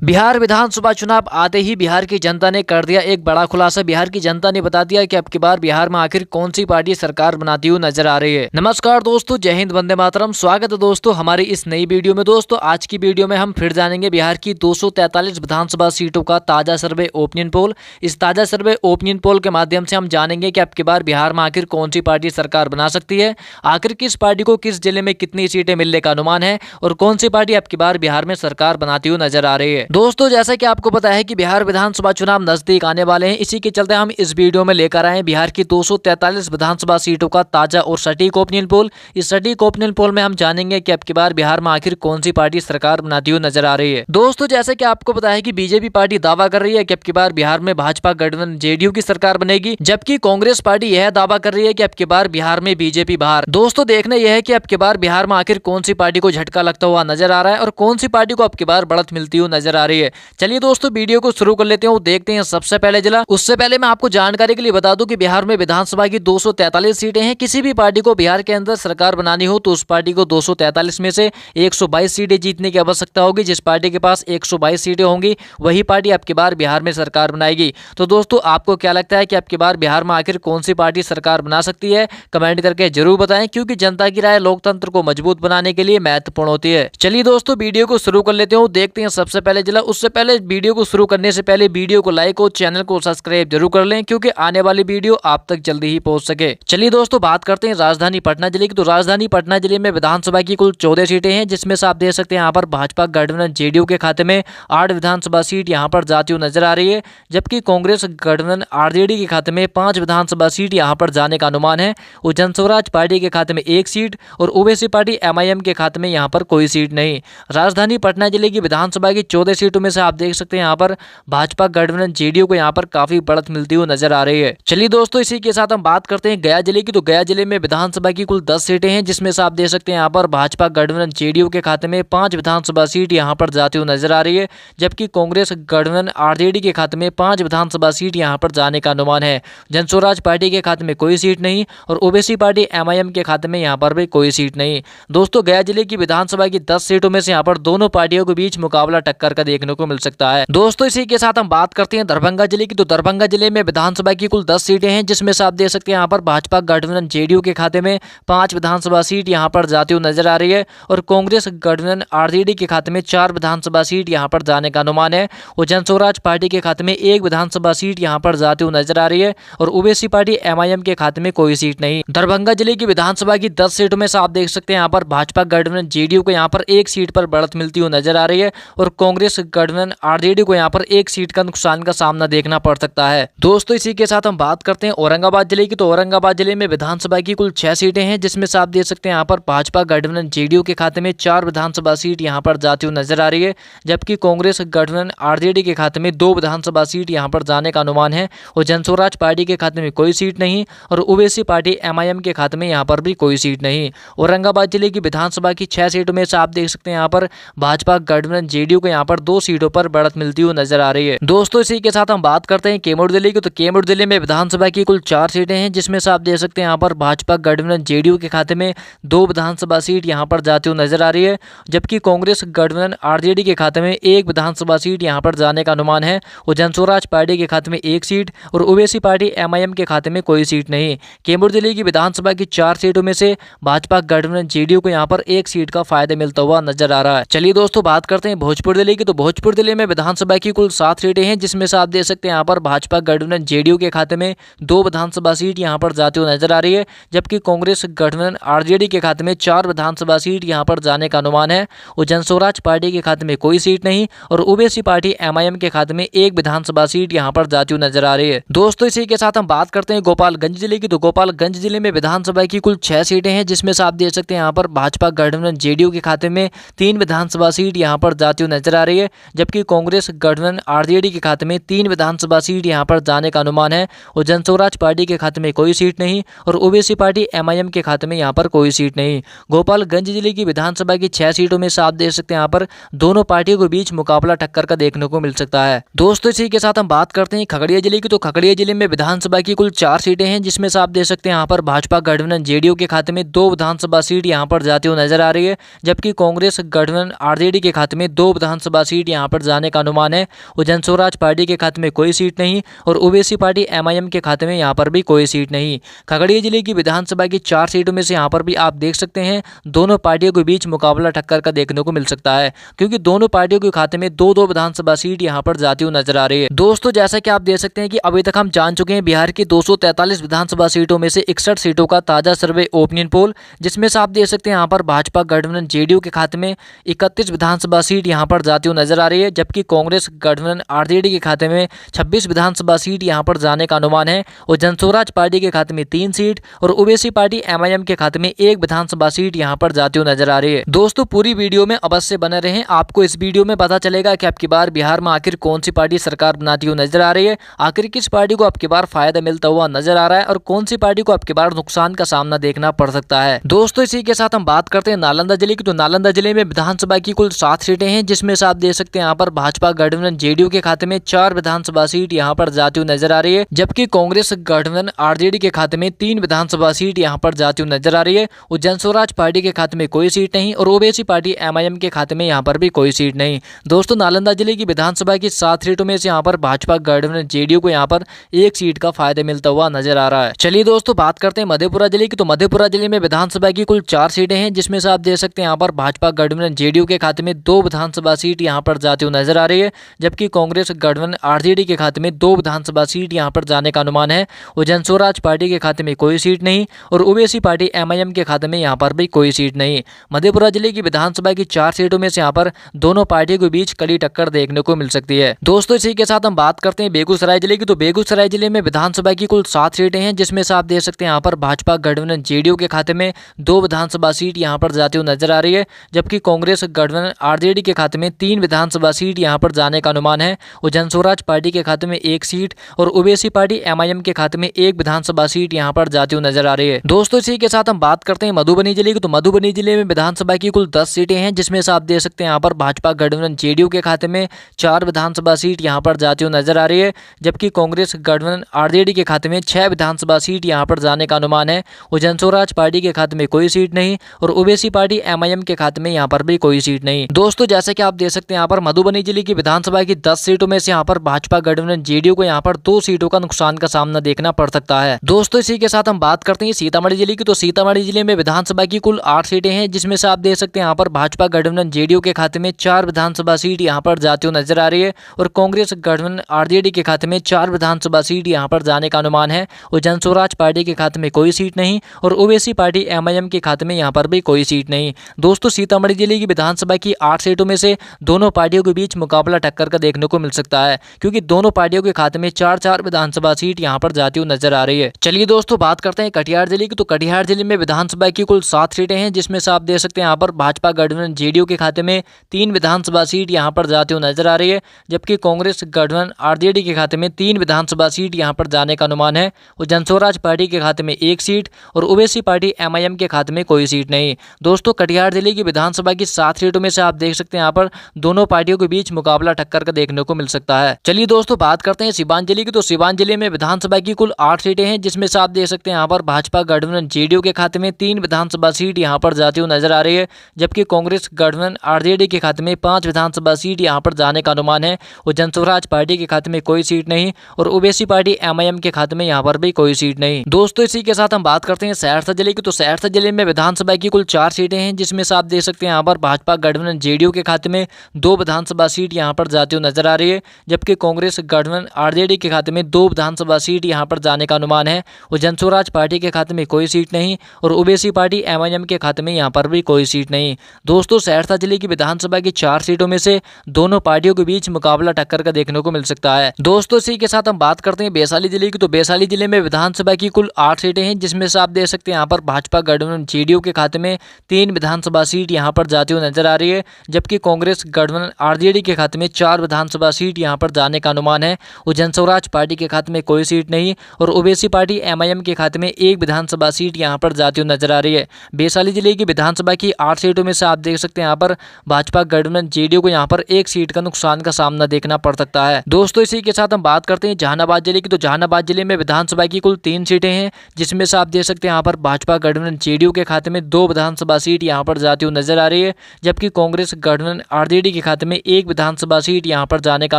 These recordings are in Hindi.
बिहार विधानसभा चुनाव आते ही बिहार की जनता ने कर दिया एक बड़ा खुलासा। बिहार की जनता ने बता दिया कि अब की बार बिहार में आखिर कौन सी पार्टी सरकार बनाती हुई नजर आ रही है। नमस्कार दोस्तों, जय हिंद, वंदे मातरम। स्वागत है दोस्तों हमारी इस नई वीडियो में। दोस्तों आज की वीडियो में हम फिर जानेंगे बिहार की 243 विधानसभा सीटों का ताजा सर्वे ओपिनियन पोल। इस ताजा सर्वे ओपिनियन पोल के माध्यम से हम जानेंगे कि अब की बार बिहार में आखिर कौन सी पार्टी सरकार बना सकती है, आखिर किस पार्टी को किस जिले में कितनी सीटें मिलने का अनुमान है और कौन सी पार्टी अब की बार बिहार में सरकार बनाती हुई नजर आ रही है। दोस्तों जैसा कि आपको पता है कि बिहार विधानसभा चुनाव नजदीक आने वाले हैं, इसी के चलते हम इस वीडियो में लेकर आए हैं बिहार की 243 विधानसभा सीटों का ताजा और सटीक ओपिनियन पोल। इस सटीक ओपिनियन पोल में हम जानेंगे कि अब की बार बिहार में आखिर कौन सी पार्टी सरकार बनाती हुई नजर आ रही है। दोस्तों जैसे कि आपको पता है कि बीजेपी पार्टी दावा कर रही है कि अब की बार बिहार में भाजपा गठबंधन जेडीयू की सरकार बनेगी, जबकि कांग्रेस पार्टी यह दावा कर रही है कि अब की बार बिहार में बीजेपी बाहर। दोस्तों देखना यह है कि अब की बार बिहार में आखिर कौन सी पार्टी को झटका लगता हुआ नजर आ रहा है और कौन सी पार्टी को अब की बार बढ़त मिलती हुई नजर आ रही है। चलिए दोस्तों वीडियो को शुरू कर लेते हैं, देखते हैं सबसे पहले जिला। उससे पहले मैं आपको जानकारी के लिए बता दूं कि बिहार में विधानसभा की 243 सीटें हैं। किसी भी पार्टी को बिहार के अंदर सरकार बनानी हो तो उस पार्टी को 243 में से 122 सीटें जीतने की आवश्यकता होगी। जिस पार्टी के पास 122 सीटें होंगी वही पार्टी अब की बार बिहार में सरकार बनाएगी। तो दोस्तों आपको क्या लगता है कि अब की बार बिहार में आखिर कौन सी पार्टी सरकार बना सकती है, कमेंट करके जरूर बताएं, क्योंकि जनता की राय लोकतंत्र को मजबूत बनाने के लिए महत्वपूर्ण होती है। चलिए दोस्तों वीडियो को शुरू कर लेते हैं, देखते हैं सबसे पहले जिला। उससे पहले वीडियो को शुरू करने से पहले वीडियो को लाइक और चैनल को सब्सक्राइब जरूर कर लें, क्योंकि आने वाली वीडियो आप तक जल्दी ही पहुंच सके। चलिए दोस्तों बात करते हैं राजधानी पटना जिले की। तो राजधानी पटना जिले में विधानसभा की कुल 14 सीटें हैं, जिसमें से आप देख सकते हैं यहाँ पर भाजपा गठबंधन जेडीयू के खाते में 8 विधानसभा सीट यहाँ पर जाती हुई नजर आ रही है, जबकि कांग्रेस गठबंधन आरजेडी के खाते में 5 विधानसभा सीट यहाँ पर जाने का अनुमान है और जनस्वराज पार्टी के खाते में 1 सीट और ओवैसी पार्टी एमआईएम के खाते में यहाँ पर कोई सीट नहीं। राजधानी पटना जिले की विधानसभा की 14 सीटों में से आप देख सकते हैं यहाँ पर भाजपा गठबंधन जेडीयू को यहाँ पर काफी बढ़त मिलती हुई नजर आ रही है। चलिए दोस्तों इसी के साथ हम बात करते हैं गया जिले की। तो गया जिले में विधानसभा की कुल 10 सीटें हैं, जिसमें से आप देख सकते हैं यहाँ पर भाजपा गठबंधन जेडीयू के खाते में 5 विधानसभा सीट यहाँ पर जाती हुई नजर आ रही है, जबकि कांग्रेस गठबंधन आरजेडी के खाते में 5 विधानसभा सीट यहाँ पर जाने का अनुमान है। जनस्वराज पार्टी के खाते में कोई सीट नहीं और ओवैसी पार्टी एमआईएम के खाते में यहाँ पर भी कोई सीट नहीं। दोस्तों गया जिले की विधानसभा की 10 सीटों में से यहाँ पर दोनों पार्टियों के बीच मुकाबला टक्कर का देखने को मिल सकता है। दोस्तों इसी के साथ हम बात करते हैं दरभंगा जिले की। तो दरभंगा जिले में विधानसभा की कुल 10 सीटें हैं, जिसमें से आप देख सकते हैं यहाँ पर भाजपा गठबंधन जेडीयू के खाते में 5 विधानसभा सीट यहाँ पर जाती हुई नजर आ रही है और कांग्रेस गठबंधन आरजेडी के खाते में 4 विधानसभा सीट यहाँ पर जाने का अनुमान है और जनस्वराज पार्टी के खाते में 1 विधानसभा सीट यहाँ पर जाती हुई नजर आ रही है और ओवैसी पार्टी एमआईएम के खाते में कोई सीट नहीं। दरभंगा जिले की विधानसभा की 10 सीटों में से आप देख सकते हैं यहाँ पर भाजपा गठबंधन जेडीयू को यहाँ पर 1 सीट पर बढ़त मिलती हुई नजर आ रही है और कांग्रेस गठबंधन आरजेडी को यहाँ पर 1 सीट का नुकसान का सामना देखना पड़ सकता है। दोस्तों इसी के साथ हम बात करते हैं औरंगाबाद जिले की। तो औरंगाबाद जिले में विधानसभा की कुल 6 सीटें हैं, जिसमें से आप देख सकते हैं यहाँ पर भाजपा गठबंधन जेडीयू के खाते में 4 विधानसभा सीट यहाँ पर जाती हुई नजर आ रही है, जबकि कांग्रेस गठबंधन आरजेडी के खाते में 2 विधानसभा सीट यहाँ पर जाने का अनुमान है और जनस्वराज पार्टी के खाते में कोई सीट नहीं और ओवैसी पार्टी एमआईएम के खाते में यहाँ पर भी कोई सीट नहीं। औरंगाबाद जिले की विधानसभा की 6 सीटों में से आप देख सकते हैं यहाँ पर भाजपा गठबंधन जेडीयू को यहाँ पर 2 सीटों पर बढ़त मिलती हुई नजर आ रही है। दोस्तों इसी के साथ हम बात करते हैं कैमूर जिले की। तो कैमूर जिले में विधानसभा की कुल 4 सीटें हैं, जिसमें से आप देख सकते हैं यहाँ पर भाजपा गठबंधन जेडीयू के खाते में 2 विधानसभा सीट यहाँ पर जाती हुई नजर आ रही है, जबकि कांग्रेस गठबंधन आरजेडी के खाते में 1 विधानसभा सीट यहाँ पर जाने का अनुमान है और जनस्वराज पार्टी के खाते में 1 सीट और ओवैसी पार्टी एमआईएम के खाते में कोई सीट नहीं। कैमूर जिले की विधानसभा की 4 सीटों में से भाजपा गठबंधन जेडीयू को यहाँ पर 1 सीट का फायदा मिलता हुआ नजर आ रहा है। चलिए दोस्तों बात करते हैं भोजपुर जिले की। तो भोजपुर जिले में विधानसभा की कुल 7 सीटें हैं, जिसमें से आप देख सकते हैं यहाँ पर भाजपा गठबंधन जेडीयू के खाते में 2 विधानसभा सीट यहाँ पर जाती हुई नजर आ रही है, जबकि कांग्रेस गठबंधन आरजेडी के खाते में 4 विधानसभा सीट यहाँ पर जाने का अनुमान है और जनस्वराज पार्टी के खाते में कोई सीट नहीं और ओवैसी पार्टी एमआईएम के खाते में 1 विधानसभा सीट यहाँ पर जाती हुई नजर आ रही है। दोस्तों इसी के साथ हम बात करते हैं गोपालगंज जिले की। तो गोपालगंज जिले में विधानसभा की कुल 6 सीटें हैं, जिसमें से आप देख सकते हैं यहाँ पर भाजपा गठबंधन जेडीयू के खाते में 3 विधानसभा सीट यहाँ पर जाती हुई नजर आ रही है, जबकि कांग्रेस गठबंधन आरजेडी के खाते में 3 विधानसभा सीट यहाँ पर जाने का अनुमान है और जनस्वराज पार्टी के खाते में कोई सीट नहीं और ओवैसी पार्टी एमआईएम के खाते में यहाँ पर कोई सीट नहीं। गोपालगंज जिले की विधानसभा की 6 सीटों में से आप देख सकते हैं यहाँ पर दोनों पार्टियों के बीच मुकाबला टक्कर का देखने को मिल सकता है। दोस्तों इसी के साथ हम बात करते हैं खगड़िया जिले की। तो खगड़िया जिले में विधानसभा की कुल 4 सीटें हैं, जिसमें से आप देख सकते हैं यहाँ पर भाजपा गठबंधन जेडीयू के खाते में 2 विधानसभा सीट यहाँ पर जाती हुई नजर आ रही है, जबकि कांग्रेस गठबंधन आरजेडी के खाते में 2 विधानसभा सीट यहाँ पर जाने का अनुमान है और जनस्वराज पार्टी के खाते में कोई सीट नहीं और ओवैसी पार्टी MIM के खाते में यहाँ पर भी कोई सीट नहीं। खगड़िया जिले की विधानसभा की 4 सीटों में से यहाँ पर भी आप देख सकते हैं दोनों पार्टियों के बीच मुकाबला टक्कर का देखने को मिल सकता है, क्योंकि दोनों पार्टियों के खाते में 2-2 विधानसभा सीट यहाँ पर जाती हुई नजर आ रही है। दोस्तों जैसा कि आप देख सकते हैं कि अभी तक हम जान चुके हैं बिहार की 243 विधानसभा सीटों में से 61 सीटों का ताजा सर्वे ओपिनियन पोल, जिसमें से आप देख सकते हैं यहाँ पर भाजपा गठबंधन JDU के खाते में 31 विधानसभा सीट यहाँ पर जाती हुई नजर आ रही है, जबकि कांग्रेस गठबंधन RJD के खाते में 26 विधानसभा सीट यहाँ पर जाने का अनुमान है और जनस्वराज पार्टी के खाते में 3 सीट और ओवैसी पार्टी MIM के खाते में 1 विधानसभा सीट यहाँ पर जाती हुई नजर आ रही है। दोस्तों पूरी वीडियो में अवश्य बने रहें, आपको इस वीडियो में पता चलेगा कि अब की बार बिहार में आखिर कौन सी पार्टी सरकार बनाती हुई नजर आ रही है, आखिर किस पार्टी को अब की बार फायदा मिलता हुआ नजर आ रहा है और कौन सी पार्टी को अब की बार नुकसान का सामना देखना पड़ सकता है। दोस्तों इसी के साथ हम बात करते हैं नालंदा जिले की। तो नालंदा जिले में विधानसभा की कुल 7 सीटें हैं, जिसमें से आप देख सकते हैं यहाँ पर भाजपा गठबंधन JDU के खाते में 4 विधानसभा सीट यहाँ पर जाती हुई नजर आ रही है, जबकि कांग्रेस गठबंधन RJD के खाते में 3 विधानसभा सीट यहाँ पर जाती हुई नजर आ रही है और जनस्वराज पार्टी के खाते में कोई सीट नहीं और ओवैसी पार्टी MIM के खाते में यहाँ पर भी कोई सीट नहीं। दोस्तों नालंदा जिले की विधानसभा की 7 सीटों में से यहाँ पर भाजपा गठबंधन JDU को यहाँ पर 1 सीट का फायदा मिलता हुआ नजर आ रहा है। चलिए दोस्तों बात करते हैं मधेपुरा जिले की। तो मधेपुरा जिले में विधानसभा की कुल 4 सीटें हैं, जिसमें से आप देख सकते हैं यहाँ पर भाजपा गठबंधन JDU के खाते में 2 विधानसभा सीट यहाँ पर जाती हुई नजर आ रही है, जबकि कांग्रेस गठबंधन RJD के खाते में 2 विधानसभा सीट यहाँ पर जाने का अनुमान है और जनस्वराज पार्टी के खाते में कोई सीट नहीं और ओवैसी पार्टी MIM के खाते में यहाँ पर भी कोई सीट नहीं। मधेपुरा जिले की विधानसभा की 4 सीटों में से यहाँ पर दोनों पार्टियों के बीच कड़ी टक्कर देखने को मिल सकती है। दोस्तों इसी के साथ हम बात करते हैं बेगूसराय जिले की। तो बेगूसराय जिले में विधानसभा की कुल 7 सीटें हैं, जिसमें से आप देख सकते हैं यहाँ पर भाजपा गठबंधन JDU के खाते में 2 विधानसभा सीट यहाँ पर जाती हुई नजर आ रही है, जबकि कांग्रेस गठबंधन RJD के खाते में 3 विधानसभा सीट यहाँ पर जाने का अनुमान है और जनस्वराज पार्टी के खाते में 1 सीट और ओवैसी पार्टी MIM के खाते में 1 विधानसभा सीट यहाँ पर जाती हुई नजर आ रही है। दोस्तों इसी के साथ हम बात करते हैं मधुबनी जिले की। तो मधुबनी जिले में विधानसभा की कुल 10 सीटें हैं, जिसमें से आप देख सकते हैं यहाँ पर भाजपा गठबंधन JDU के खाते में 4 विधानसभा सीट यहाँ पर जाती हुई नजर आ रही है, जबकि कांग्रेस गठबंधन RJD के खाते में 6 विधानसभा सीट यहाँ पर जाने का अनुमान है और जनस्वराज पार्टी के खाते में कोई सीट नहीं और ओवैसी पार्टी MIM के खाते में यहाँ पर भी कोई सीट नहीं। दोस्तों जैसा कि आप देख सकते हैं यहाँ पर मधुबनी जिले की विधानसभा की 10 सीटों में से यहाँ पर भाजपा गठबंधन JDU को यहाँ पर 2 सीटों का नुकसान का सामना देखना पड़ सकता है। दोस्तों इसी के साथ हम बात करते हैं सीतामढ़ी जिले की। तो सीतामढ़ी जिले में विधानसभा की कुल 8 सीटें हैं, जिसमें से आप देख सकते हैं यहाँ पर भाजपा गठबंधन JDU के खाते में 4 विधानसभा सीट यहाँ पर जाती हुई नजर आ रही है और कांग्रेस गठबंधन RJD के खाते में 4 विधानसभा सीट यहाँ पर जाने का अनुमान है और जनस्वराज पार्टी के खाते में कोई सीट नहीं और ओवैसी पार्टी MIM के खाते में यहाँ पर भी कोई सीट नहीं। दोस्तों सीतामढ़ी जिले की विधानसभा की 8 सीटों में से दोनों पार्टियों के बीच मुकाबला टक्कर का देखने को मिल सकता है, क्योंकि दोनों पार्टियों के खाते में 4-4 विधानसभा सीट यहाँ पर जाती हुई नजर आ रही है। चलिए दोस्तों बात करते हैं कटिहार जिले की। तो कटिहार जिले में विधानसभा की कुल 7 सीटें हैं, जिसमें से आप देख सकते हैं यहाँ पर भाजपा गठबंधन JDU के खाते में 3 विधानसभा सीट यहाँ पर जाती हुई नजर आ रही है, जबकि कांग्रेस गठबंधन RJD के खाते में 3 विधानसभा सीट यहाँ पर जाने का अनुमान है और जनस्वराज पार्टी के खाते में 1 सीट और ओवैसी पार्टी MIM के खाते में कोई सीट नहीं। दोस्तों कटिहार जिले की विधानसभा की 7 सीटों में से आप देख सकते हैं यहाँ पर दोनों पार्टियों के बीच मुकाबला टक्कर का देखने को मिल सकता है। चलिए दोस्तों बात करते हैं सीवान जिले की। तो सीवान जिले में विधानसभा की कुल 8 सीटें हैं, जिसमें से आप देख सकते हैं यहाँ पर भाजपा गठबंधन JDU के खाते में 3 विधानसभा सीट यहाँ पर जाती हुई नजर आ रही है, जबकि कांग्रेस गठबंधन RJD के खाते में 5 विधानसभा सीट यहाँ पर जाने का अनुमान है और जनस्वराज पार्टी के खाते में कोई सीट नहीं और ओवैसी पार्टी MIM के खाते में यहाँ पर भी कोई सीट नहीं। दोस्तों इसी के साथ हम बात करते हैं सहरसा जिले की। तो सहरसा जिले में विधानसभा की कुल 4 सीटें हैं, जिसमें से आप देख सकते हैं यहाँ पर भाजपा गठबंधन JDU के खाते में 2 विधानसभा सीट यहाँ पर जाती हुई नजर आ रही है, जबकि कांग्रेस गठबंधन RJD के खाते में 2 विधानसभा सीट यहाँ पर जाने का अनुमान है और जनस्वराज पार्टी के खाते में कोई सीट नहीं और ओवैसी पार्टी MIM के खाते में यहाँ पर भी कोई सीट नहीं। दोस्तों सहरसा जिले की विधानसभा की 4 सीटों में से दोनों पार्टियों के बीच मुकाबला टक्कर का देखने को मिल सकता है। दोस्तों इसी के साथ हम बात करते हैं वैशाली जिले की। तो वैशाली जिले में विधानसभा की कुल 8 सीटें हैं, जिसमें से आप देख सकते हैं यहाँ पर भाजपा गठबंधन JDU के खाते में 3 विधानसभा सीट यहाँ पर जाती हुई नजर आ रही है, जबकि कांग्रेस गठबंधन RJD के खाते में 4 विधानसभा सीट यहाँ पर जाने का अनुमान है और जनस्वराज पार्टी के खाते में कोई सीट नहीं और ओवैसी पार्टी MIM के खाते में 1 विधानसभा सीट यहाँ पर जाती हुई नजर आ रही है। वैशाली जिले की विधानसभा की 8 सीटों में से आप देख सकते हैं यहाँ पर भाजपा गठबंधन JDU को यहाँ पर 1 सीट का नुकसान का सामना देखना पड़ सकता है। दोस्तों इसी के साथ हम बात करते हैं जहानाबाद जिले की। तो जहानाबाद जिले में विधानसभा की कुल 3 सीटें हैं, जिसमें से आप देख सकते हैं यहाँ पर भाजपा गठबंधन JDU के खाते में 2 विधानसभा सीट यहाँ पर जाती हुई नजर आ रही है, जबकि कांग्रेस गठबंधन RJD के खाते में एक विधानसभा सीट यहां पर जाने का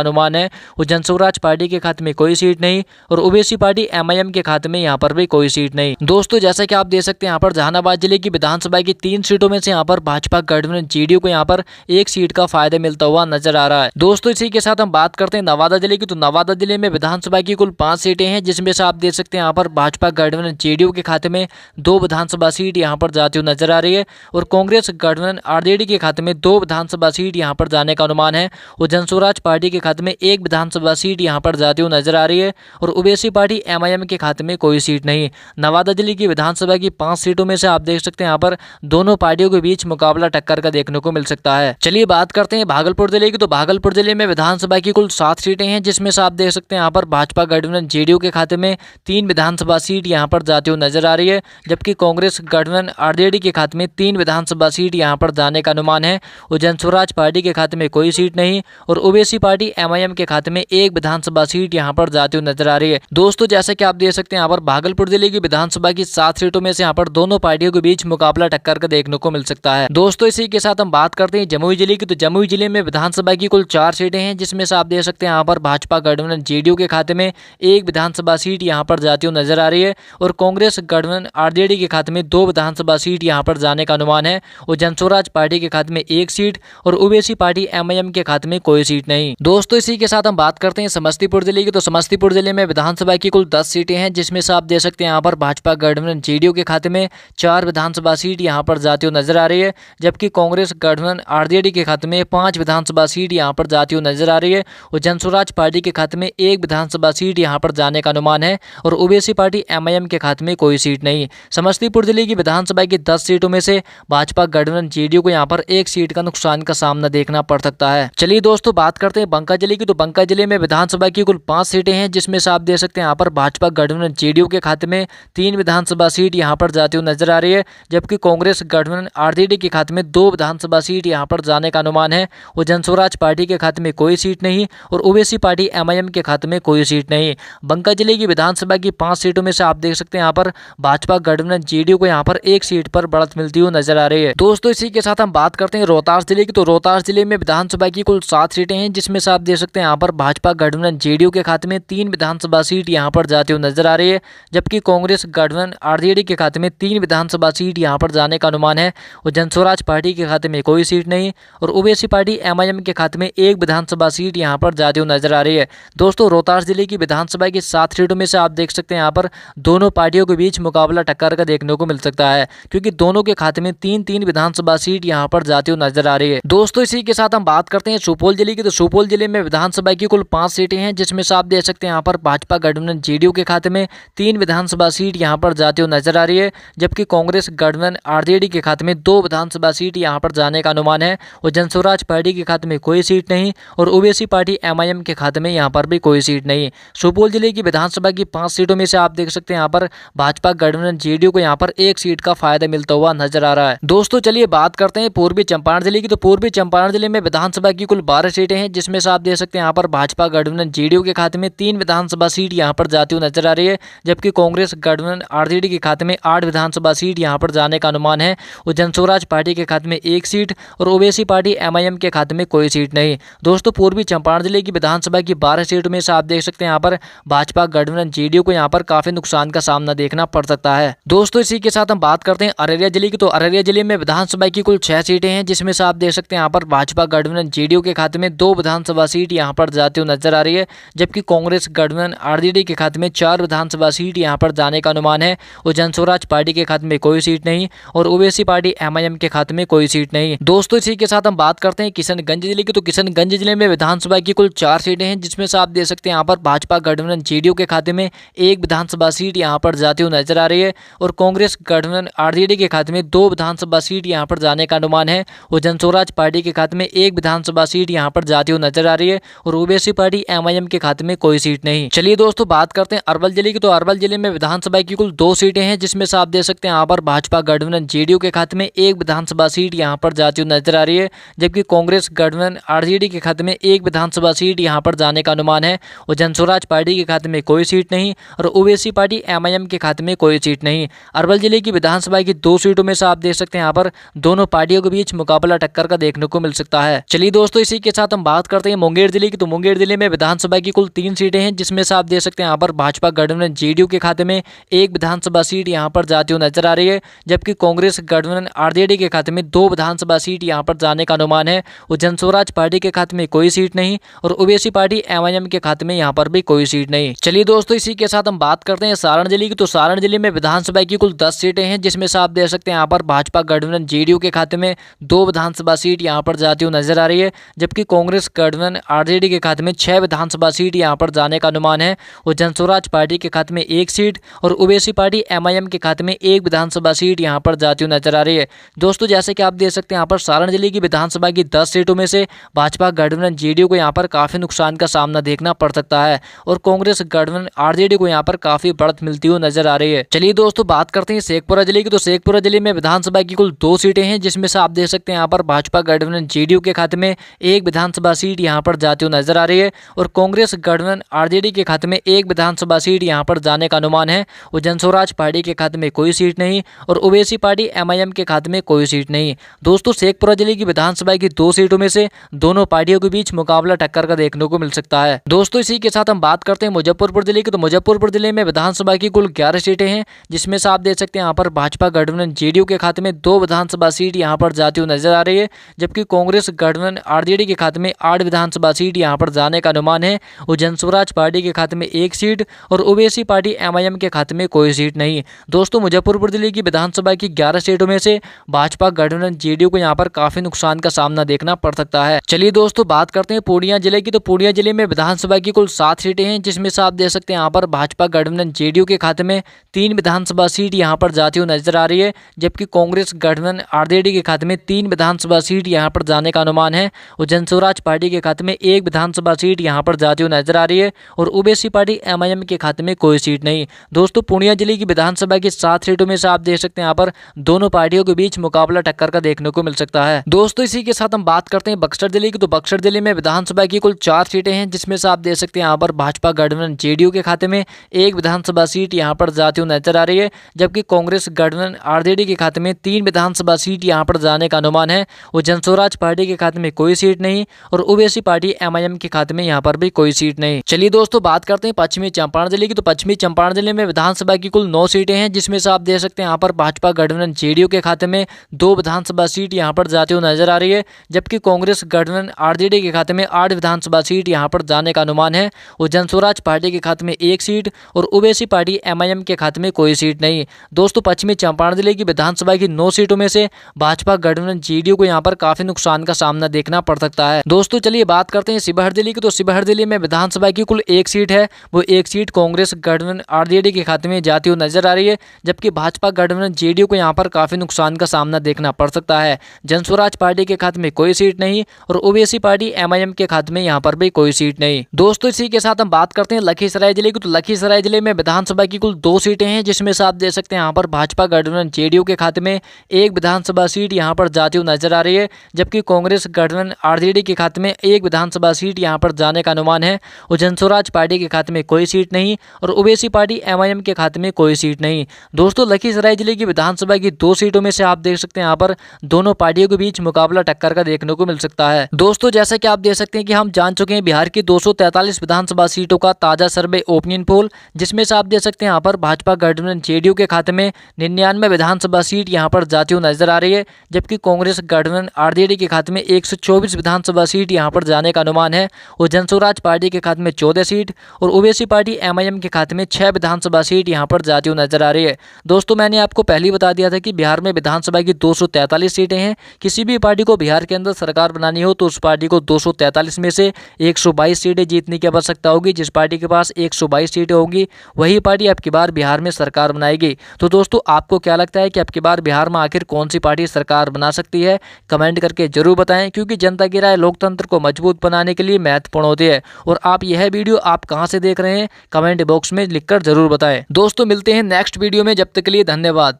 अनुमान है और जनस्वराज पार्टी के खाते में कोई सीट नहीं और ओबीसी पार्टी एमआईएम के खाते में यहां पर भी कोई सीट नहीं। दोस्तों जैसा कि आप देख सकते हैं यहाँ पर जहानाबाद जिले की विधानसभा की 3 सीटों में से यहाँ पर भाजपा गठबंधन जेडीयू को यहाँ पर 1 सीट का फायदा मिलता हुआ नजर आ रहा है। दोस्तों इसी के साथ हम बात करते हैं नवादा जिले की, तो नवादा जिले में विधानसभा की कुल 5 सीटें हैं, जिसमें से आप देख सकते हैं यहाँ पर भाजपा गठबंधन जेडीयू के खाते में 2 विधानसभा सीट यहाँ पर जाती हुई नजर आ रही है और कांग्रेस गठबंधन आरजेडी के खाते में 2 विधानसभा सीट यहाँ पर जाने का अनुमान है और जनस्वराज पार्टी के खाते में 1 विधानसभा सीट यहाँ पर जाती हुई नजर आ रही है और ओबीसी पार्टी एमआईएम के खाते में कोई सीट नहीं। नवादा जिले की विधानसभा की 5 सीटों में से आप देख सकते हैं यहाँ पर दोनों पार्टियों के बीच मुकाबला टक्कर का देखने को मिल सकता है। चलिए बात करते हैं भागलपुर जिले की, तो भागलपुर जिले में विधानसभा की कुल 7 सीटें हैं, जिसमें से आप देख सकते हैं यहाँ पर भाजपा गठबंधन जेडीयू के खाते में 3 विधानसभा सीट यहाँ पर जाती हुई नजर आ रही है, जबकि कांग्रेस गठबंधन आरजेडी के खाते में 3 विधानसभा सीट यहाँ पर जाने का अनुमान है और जनस्वराज पार्टी के खाते में कोई सीट नहीं और ओबीसी पार्टी एमआईएम के खाते में 1 विधानसभा सीट यहाँ पर जाती हुई नजर आ रही है। दोस्तों जैसा कि आप देख सकते हैं यहाँ पर भागलपुर जिले की विधानसभा की 7 सीटों में से यहाँ पर दोनों पार्टियों के बीच मुकाबला टक्कर का देखने को मिल सकता है। दोस्तों इसी के साथ हम बात करते हैं जमुई जिले की, तो जमुई जिले में विधानसभा की कुल 4 सीटें हैं, जिसमें से आप देख सकते हैं यहाँ पर भाजपा गठबंधन जेडीयू के खाते में 1 विधानसभा सीट यहाँ पर जाती हुई नजर आ रही है और कांग्रेस गठबंधन आरजेडी के खाते में 2 विधानसभा सीट यहाँ पर जाने का अनुमान है और जनस्वराज पार्टी के खाते में 1 सीट और ओबीसी पार्टी एमआईएम के खाते में कोई सीट नहीं। दोस्तों इसी के साथ हम बात करते हैं समस्तीपुर जिले की, तो समस्तीपुर जिले में विधानसभा की कुल 10 सीटें हैं, जिसमें से आप देख सकते हैं यहाँ पर भाजपा गठबंधन जेडीयू के खाते में 4 विधानसभा सीट यहाँ पर जाती हुई नजर आ रही है, जबकि कांग्रेस गठबंधन आरजेडी के खाते में 5 विधानसभा सीट यहाँ पर जाती हुई नजर आ रही है और जनस्वराज पार्टी के खाते में 1 विधानसभा सीट यहाँ पर जाने का अनुमान है और ओबीसी पार्टी एमआईएम के खाते में कोई सीट नहीं। समस्तीपुर जिले की विधानसभा की 10 सीटों में से भाजपा गठबंधन जेडीयू को यहाँ पर 1 सीट का नुकसान का सामना देखना पड़ सकता है। चलिए दोस्तों बात करते हैं बंका जिले की, तो बंका जिले में विधानसभा की कुल 5 सीटें हैं, जिसमें से आप देख सकते हैं यहाँ पर भाजपा गठबंधन जेडीयू के खाते में 3 विधानसभा सीट यहाँ पर जाती हुई नजर आ रही है, जबकि कांग्रेस गठबंधन आरजेडी के खाते में 2 विधानसभा सीट यहाँ पर जाने का अनुमान है और जनस्वराज पार्टी के खाते में कोई सीट नहीं और ओबीसी पार्टी एमआईएम के खाते में कोई सीट नहीं। बंका जिले की विधानसभा की 5 सीटों में से आप देख सकते हैं यहाँ पर भाजपा गठबंधन जेडीयू को यहाँ पर 1 सीट पर बढ़त मिलती हुई नजर आ रही है। दोस्तों इसी के साथ हम बात करते हैं रोहतास जिले की, तो रोहतास जिले में विधानसभा की कुल 7 सीटें हैं, जिसमें से आप देख सकते हैं यहाँ पर भाजपा गठबंधन जेडीयू के खाते में 3 विधानसभा सीट यहाँ पर जाती हुई नजर आ रही है, जबकि कांग्रेस गठबंधन आरजेडी के खाते में 3 विधानसभा सीट यहाँ पर जाने का अनुमान है और जनस्वराज पार्टी के खाते में कोई सीट नहीं और ओबीसी पार्टी एमआईएम के खाते में 1 विधानसभा सीट यहाँ पर जाती हुई नजर आ रही है। दोस्तों रोहतास जिले की विधानसभा की 7 सीटों में से आप देख सकते हैं यहाँ पर दोनों पार्टियों के बीच मुकाबला टक्कर का देखने को मिल सकता है, क्योंकि दोनों के खाते में 3-3 विधानसभा सीट यहाँ पर जाती हुई नजर आ रही है। दोस्तों इसी के साथ हम बात करते हैं सुपौल जिले की, तो सुपौल जिले में विधानसभा की कुल 5 सीटें हैं, जिसमें से आप देख सकते हैं यहाँ पर भाजपा गठबंधन जेडीयू के खाते में 3 विधानसभा सीट यहाँ पर जाती हुई नजर आ रही है, जबकि कांग्रेस गठबंधन आरजेडी के खाते में 2 विधानसभा सीट यहाँ पर जाने का अनुमान है और जनस्वराज पार्टी के खाते में कोई सीट नहीं और ओबीसी पार्टी एमआईएम के खाते में यहाँ पर भी कोई सीट नहीं। सुपौल जिले की विधानसभा की 5 सीटों में से आप देख सकते हैं यहाँ पर भाजपा गठबंधन जेडीयू को यहाँ पर 1 सीट का फायदा मिलता हुआ नजर आ रहा है। दोस्तों चलिए बात करते हैं पूर्वी चंपारण जिले की, तो पूर्वी चंपारण जिले में विधानसभा की कुल 12 सीटें हैं, जिसमें से आप देख सकते हैं यहाँ पर भाजपा गठबंधन जेडीयू के खाते में 3 विधानसभा सीट यहाँ पर जाती हुई नजर आ रही है, जबकि कांग्रेस गठबंधन आरजेडी के खाते में 8 विधानसभा सीट यहाँ पर जाने का अनुमान है और जनस्वराज पार्टी के खाते में 1 सीट और ओबीसी पार्टी एमआईएम के खाते में कोई सीट नहीं। दोस्तों पूर्वी चंपारण जिले की विधानसभा की 12 सीटों में से आप देख सकते हैं यहाँ पर भाजपा गठबंधन जेडीयू को यहाँ पर काफी नुकसान का सामना देखना पड़ सकता है। दोस्तों इसी के साथ हम बात करते हैं अररिया जिले की, तो अररिया जिले में विधानसभा की कुल 6 सीटें हैं, जिसमें से आप देख सकते हैं यहाँ पर भाजपा गठबंधन जेडीयू के खाते में 2 विधानसभा सीट यहाँ पर जाती हुई नजर आ रही है, जबकि कांग्रेस गठबंधन आरजेडी के खाते में 4 विधानसभा सीट यहाँ पर जाने का अनुमान है और जनस्वराज पार्टी के खाते में कोई सीट नहीं और ओबीसी पार्टी एमआईएम के खाते में कोई सीट नहीं। दोस्तों इसी के साथ हम बात करते हैं किशनगंज जिले की, तो किशनगंज जिले में विधानसभा की कुल 4 सीटें हैं, जिसमें से आप देख सकते हैं यहाँ पर भाजपा गठबंधन जेडीयू के खाते में 1 विधानसभा सीट यहाँ पर जाती हुई नजर आ रही है और कांग्रेस गठबंधन आरजेडी के खाते में 2 विधानसभा सीट यहाँ पर जाने का अनुमान है और जनस्वराज पार्टी के खाते में 1 विधानसभा सीट यहाँ पर जाती हुई नजर आ रही है और ओबीसी पार्टी एमआईएम के खाते में कोई सीट नहीं। चलिए दोस्तों बात करते हैं अरवल जिले की, तो अरवल जिले में विधानसभा की कुल 2 सीटें हैं, जिसमें से आप देख सकते हैं यहाँ पर भाजपा गठबंधन जेडीयू के खाते में 1 विधानसभा सीट यहाँ पर जाती हुई नजर आ रही है, जबकि कांग्रेस गठबंधन आरजेडी के खाते में 1 विधानसभा सीट यहाँ पर जाने का अनुमान है और जनस्वराज पार्टी के खाते में कोई सीट नहीं और ओबीसी पार्टी एमआईएम के खाते में कोई सीट नहीं। अरवल जिले की विधानसभा की 2 सीटों में से आप देख सकते हैं यहाँ पर दोनों पार्टियों के बीच मुकाबला टक्कर का देखने को मिल सकता है। सकता है। चलिए दोस्तों, इसी के साथ हम बात करते हैं मुंगेर जिले की। तो मुंगेर जिले में विधानसभा की कुल 3 सीटें हैं, जिसमें से आप देख सकते हैं यहाँ पर भाजपा गठबंधन जेडीयू के खाते में एक विधानसभा सीट यहाँ पर जाती हुई नजर आ रही है, जबकि कांग्रेस गठबंधन आरजेडी के खाते में 2 विधानसभा सीट यहाँ पर जाने का अनुमान है। और जनस्वराज पार्टी के खाते में कोई सीट नहीं और ओबीसी पार्टी एमआईएम के खाते में यहाँ पर भी कोई सीट नहीं। चलिए दोस्तों, इसी के साथ हम बात करते हैं सारण जिले की। तो सारण जिले में विधानसभा की कुल 10 सीटें हैं, जिसमें से आप देख सकते हैं यहाँ पर भाजपा गठबंधन जेडीयू के खाते में 2 विधानसभा सीट यहाँ पर जाती हुई नजर आ रही है, जबकि कांग्रेस गठबंधन आरजेडी के खाते में 6 विधानसभा सीट यहाँ पर जाने का अनुमान है। और जनस्वराज पार्टी के खाते में 1 सीट और ओबीसी पार्टी एमआईएम के खाते में 1 विधानसभा सीट यहाँ पर जाती हुई नजर आ रही है। दोस्तों, जैसे कि आप देख सकते हैं यहाँ पर सारण जिले की विधानसभा की 10 सीटों में से भाजपा गठबंधन जेडीयू को यहाँ पर काफी नुकसान का सामना देखना पड़ सकता है और कांग्रेस गठबंधन आरजेडी को यहाँ पर काफी बढ़त मिलती हुई नजर आ रही है। चलिए दोस्तों, बात करते हैं शेखपुरा जिले की। तो शेखपुरा जिले में विधानसभा की कुल 2 सीटें हैं, जिसमें से आप देख सकते हैं यहाँ पर भाजपा गठबंधन जेडीयू के खाते में 1 विधानसभा सीट यहाँ पर जाती हुई नजर आ रही है और कांग्रेस गठबंधन आरजेडी के खाते में 1 विधानसभा सीट यहाँ पर जाने का अनुमान है। और जनस्वराज पार्टी के खाते में कोई सीट नहीं और ओबीसी पार्टी एमआईएम के खाते में कोई सीट नहीं। दोस्तों, शेखपुरा जिले की विधानसभा की 2 सीटों में से दोनों पार्टियों के बीच मुकाबला टक्कर का देखने को मिल सकता है। दोस्तों, इसी के साथ हम बात करते हैं मुजफ्फरपुर जिले की। तो मुजफ्फरपुर जिले में विधानसभा की कुल 11 सीटें हैं, जिसमें से आप देख सकते हैं यहाँ पर भाजपा गठबंधन जेडीयू के खाते में 2 विधानसभा सीट यहाँ पर जाती हुई नजर आ रही है, जबकि कांग्रेस गठबंधन आरजेडी के खाते में 8 विधानसभा सीट यहाँ पर जाने का अनुमान है। और जनस्वराज पार्टी के खाते में 1 सीट और ओबीसी पार्टी एमआईएम के खाते में कोई सीट नहीं। दोस्तों, मुजफ्फरपुर जिले की विधानसभा की 11 सीटों में से भाजपा गठबंधन जेडीयू को यहाँ पर काफी नुकसान का सामना देखना पड़ सकता है। चलिए दोस्तों, बात करते हैं पूर्णिया जिले की। तो पूर्णिया जिले में विधानसभा की कुल 7 सीटें हैं, जिसमें से आप देख सकते हैं यहाँ पर भाजपा गठबंधन जेडीयू के खाते में 3 विधानसभा सीट यहाँ पर जाती हुई नजर आ रही है, जबकि कांग्रेस गठबंधन आरजेडी के खाते में 3 विधानसभा सीट यहाँ पर जाने का अनुमान है। और जनस्वराज पार्टी के खाते में 1 विधानसभा सीट यहाँ पर जाती हुई नजर आ रही है और ओबीसी पार्टी एमआईएम के खाते में कोई सीट नहीं। दोस्तों, पूर्णिया जिले की विधानसभा की 7 सीटों में से आप देख सकते हैं यहाँ पर दोनों पार्टियों के बीच मुकाबला टक्कर का देखने को मिल सकता है। दोस्तों, इसी के साथ हम बात करते हैं बक्सर जिले की। तो बक्सर जिले में विधानसभा की कुल 4 सीटें हैं, जिसमें से आप देख सकते हैं यहाँ पर भाजपा गठबंधन जेडीयू के खाते में 1 विधानसभा सीट यहाँ पर जाती हुई नजर आ रही है, जबकि कांग्रेस गठबंधन आरजेडी के खाते में 3 विधानसभा सीट यहाँ पर जाने का अनुमान है। और जनस्वराज पार्टी के खाते में कोई सीट नहीं और ओबीसी पार्टी एमआईएम के खाते में यहाँ पर भी कोई सीट नहीं। चलिए दोस्तों, बात करते हैं पश्चिमी चंपारण जिले की। तो पश्चिमी चंपारण जिले में विधानसभा की कुल 9 सीटें हैं, जिसमें से आप देख सकते हैं यहाँ पर भाजपा गठबंधन जेडीयू के खाते में 2 विधानसभा सीट यहाँ पर जाती हुई नजर आ रही है, जबकि कांग्रेस गठबंधन आरजेडी के खाते में 8 विधानसभा सीट यहाँ पर जाने का अनुमान है। और जनस्वराज पार्टी के खाते में 1 सीट और ओबीसी पार्टी एमआईएम के खाते में कोई सीट नहीं। दोस्तों, पश्चिमी चंपारण जिले की विधानसभा की 9 सीटों में से भाजपा गठबंधन जेडीयू को यहाँ पर काफी नुकसान का सामना देखना पड़ सकता है। दोस्तों, चलिए बात करते हैं शिवहर जिले की। तो शिवहर जिले में विधानसभा की कुल 1 सीट है, वो 1 सीट कांग्रेस गठबंधन आरजेडी के खाते में जाती हुई नजर आ रही है, जबकि भाजपा गठबंधन जेडीयू को यहाँ पर काफी नुकसान का सामना देखना पड़ सकता है। जनस्वराज पार्टी के खाते में कोई सीट नहीं और ओबीसी पार्टी एमआईएम के खाते में यहाँ पर भी कोई सीट नहीं। दोस्तों, इसी के साथ हम बात करते हैं लखीसराय जिले की। तो लखीसराय जिले में विधानसभा की कुल 2 सीटें हैं, जिसमें से आप देख सकते हैं यहाँ पर भाजपा गठबंधन जेडीयू के खाते में 1 विधानसभा सीट यहाँ पर जाती हुई नजर आ रही है, जबकि कांग्रेस गठबंधन आरजेडी के खाते में 1 विधानसभा सीट यहाँ पर जाने का अनुमान है। और जनस्वराज पार्टी के खाते में कोई सीट नहीं और ओबीसी पार्टी एमआईएम के खाते में कोई सीट नहीं। दोस्तों, लखीसराय जिले की विधानसभा की 2 सीटों में से आप देख सकते हैं यहाँ पर दोनों पार्टियों के बीच मुकाबला टक्कर का देखने को मिल सकता है। दोस्तों, जैसा कि आप देख सकते हैं कि हम जान चुके हैं बिहार की 243 विधानसभा सीटों का ताजा सर्वे ओपिनियन पोल, जिसमें से आप देख सकते हैं यहाँ पर भाजपा गठबंधन जेडीयू के खाते में 99 विधानसभा सीट यहाँ पर जाती हुई नजर आ रही है, जबकि कांग्रेस गठबंधन आरजेडी के खाते में 124 विधानसभा सीट यहाँ पर जाने का अनुमान है। और जनस्वराज पार्टी के खाते में 14 सीट और ओबीसी पार्टी एमआईएम के खाते में 6 विधानसभा सीट यहाँ पर जाती हुई नजर आ रही है। दोस्तों, मैंने आपको पहले ही बता दिया था कि बिहार में विधानसभा की 243 सीटें हैं। किसी भी पार्टी को बिहार के अंदर सरकार बनानी हो तो उस पार्टी को 243 में से 122 सीटें जीतने की आवश्यकता होगी। जिस पार्टी के पास 122 सीटें होंगी वही पार्टी अब की बार बिहार में सरकार बनाएगी। तो दोस्तों, आपको क्या लगता है कि अब की बार बिहार में आखिर कौन सी पार्टी सरकार बना सकती है? कमेंट करके जरूर बताएं, क्योंकि जनता की राय लोकतंत्र को मजबूत बनाने के लिए महत्वपूर्ण होती है। और आप यह वीडियो आप कहां से देख रहे हैं कमेंट बॉक्स में लिखकर जरूर बताएं। दोस्तों, मिलते हैं नेक्स्ट वीडियो में, जब तक के लिए धन्यवाद।